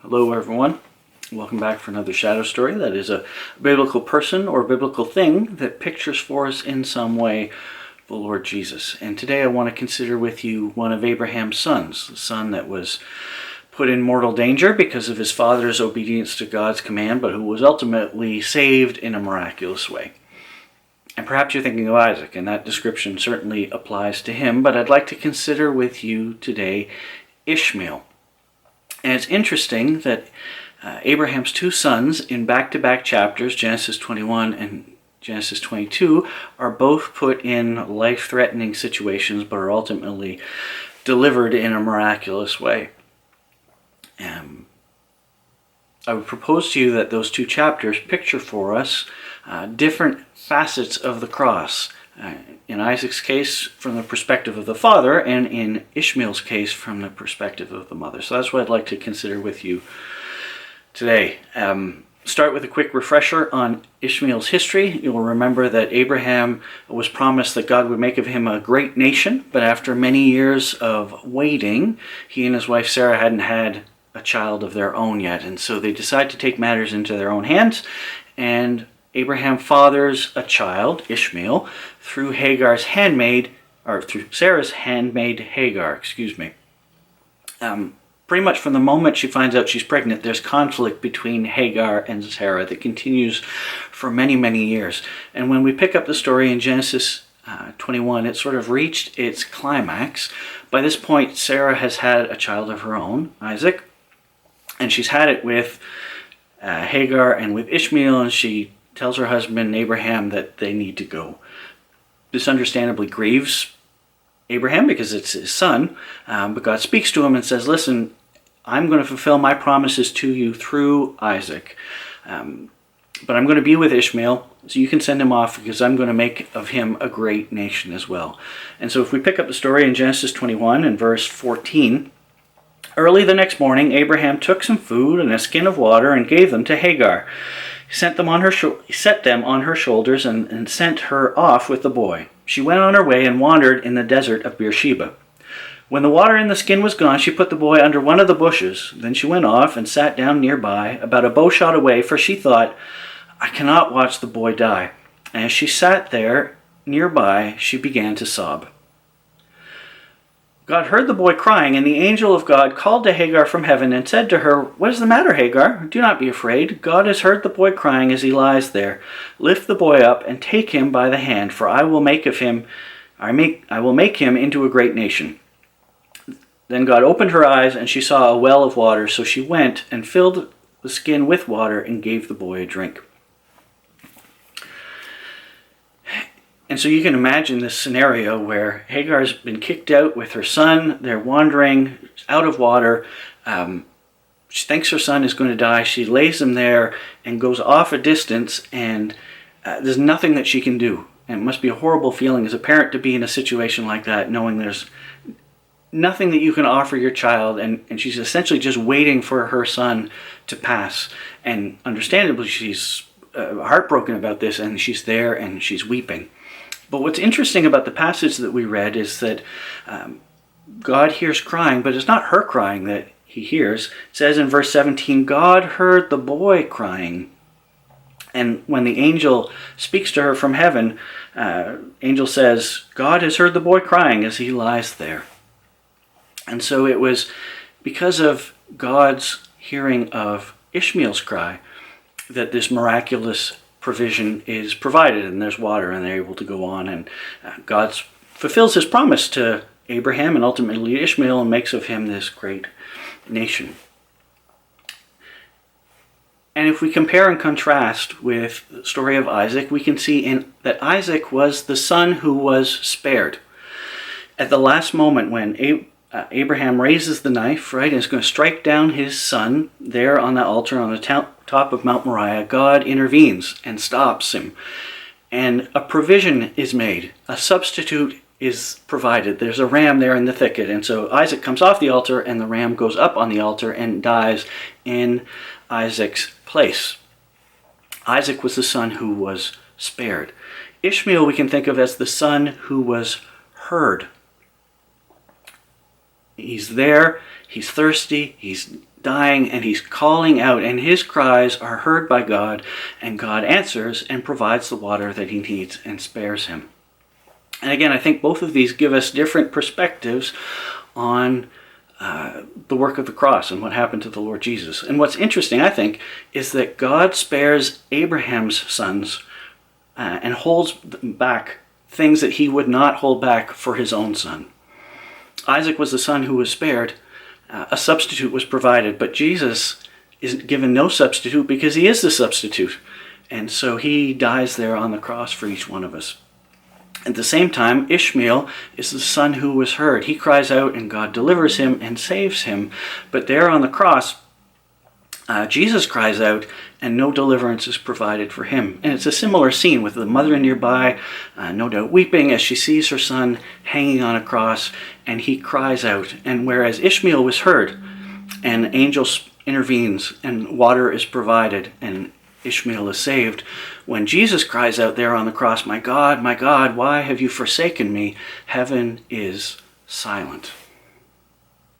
Hello everyone, welcome back for another shadow story that is a biblical person or biblical thing that pictures for us in some way the Lord Jesus. And today I want to consider with you one of Abraham's sons, the son that was put in mortal danger because of his father's obedience to God's command, but who was ultimately saved in a miraculous way. And perhaps you're thinking of Isaac, and that description certainly applies to him, but I'd like to consider with you today Ishmael. And it's interesting that Abraham's two sons in back-to-back chapters, Genesis 21 and Genesis 22, are both put in life-threatening situations but are ultimately delivered in a miraculous way. I would propose to you that those two chapters picture for us different facets of the cross. In Isaac's case, from the perspective of the father, and in Ishmael's case, from the perspective of the mother. So that's what I'd like to consider with you today. Start with a quick refresher on Ishmael's history. You'll remember that Abraham was promised that God would make of him a great nation, but after many years of waiting, he and his wife Sarah hadn't had a child of their own yet, and so they decide to take matters into their own hands, and Abraham fathers a child, Ishmael, through Sarah's handmaid Hagar, Pretty much from the moment she finds out she's pregnant, there's conflict between Hagar and Sarah that continues for many, many years. And when we pick up the story in Genesis 21, it sort of reached its climax. By this point, Sarah has had a child of her own, Isaac, and she's had it with Hagar and with Ishmael, and she tells her husband Abraham that they need to go. This understandably grieves Abraham because it's his son, but God speaks to him and says, listen, I'm going to fulfill my promises to you through Isaac, but I'm going to be with Ishmael, so you can send him off because I'm going to make of him a great nation as well. And so if we pick up the story in Genesis 21 and verse 14, early the next morning, Abraham took some food and a skin of water and gave them to Hagar. He set them on her shoulders and sent her off with the boy. She went on her way and wandered in the desert of Beersheba. When the water in the skin was gone, she put the boy under one of the bushes. Then she went off and sat down nearby, about a bowshot away, for she thought, I cannot watch the boy die. And as she sat there nearby, she began to sob. God heard the boy crying, and the angel of God called to Hagar from heaven and said to her, What is the matter, Hagar? Do not be afraid. God has heard the boy crying as he lies there. Lift the boy up and take him by the hand, for I will make him into a great nation. Then God opened her eyes, and she saw a well of water, so she went and filled the skin with water and gave the boy a drink. And so you can imagine this scenario where Hagar's been kicked out with her son. They're wandering out of water. She thinks her son is going to die. She lays him there and goes off a distance, and there's nothing that she can do. And it must be a horrible feeling as a parent to be in a situation like that, knowing there's nothing that you can offer your child, and she's essentially just waiting for her son to pass. And understandably, she's heartbroken about this, and she's there and she's weeping. But what's interesting about the passage that we read is that God hears crying, but it's not her crying that he hears. It says in verse 17, God heard the boy crying. And when the angel speaks to her from heaven, angel says, God has heard the boy crying as he lies there. And so it was because of God's hearing of Ishmael's cry that this miraculous provision is provided, and there's water, and they're able to go on, and God fulfills his promise to Abraham and ultimately Ishmael and makes of him this great nation. And if we compare and contrast with the story of Isaac, we can see that Isaac was the son who was spared. At the last moment when Abraham raises the knife, right, and is going to strike down his son there on the altar on the top of Mount Moriah, God intervenes and stops him. And a provision is made. A substitute is provided. There's a ram there in the thicket. And so Isaac comes off the altar, and the ram goes up on the altar and dies in Isaac's place. Isaac was the son who was spared. Ishmael we can think of as the son who was heard. He's there, he's thirsty, he's dying, and he's calling out, and his cries are heard by God, and God answers and provides the water that he needs and spares him. And again, I think both of these give us different perspectives on the work of the cross and what happened to the Lord Jesus. And what's interesting, I think, is that God spares Abraham's sons and holds back things that he would not hold back for his own son. Isaac was the son who was spared. A substitute was provided, but Jesus is given no substitute because he is the substitute. And so he dies there on the cross for each one of us. At the same time, Ishmael is the son who was heard. He cries out and God delivers him and saves him. But there on the cross, Jesus cries out and no deliverance is provided for him. And it's a similar scene with the mother nearby, no doubt weeping as she sees her son hanging on a cross, and he cries out. And whereas Ishmael was heard, an angel intervenes and water is provided and Ishmael is saved. When Jesus cries out there on the cross, my God, why have you forsaken me?" heaven is silent.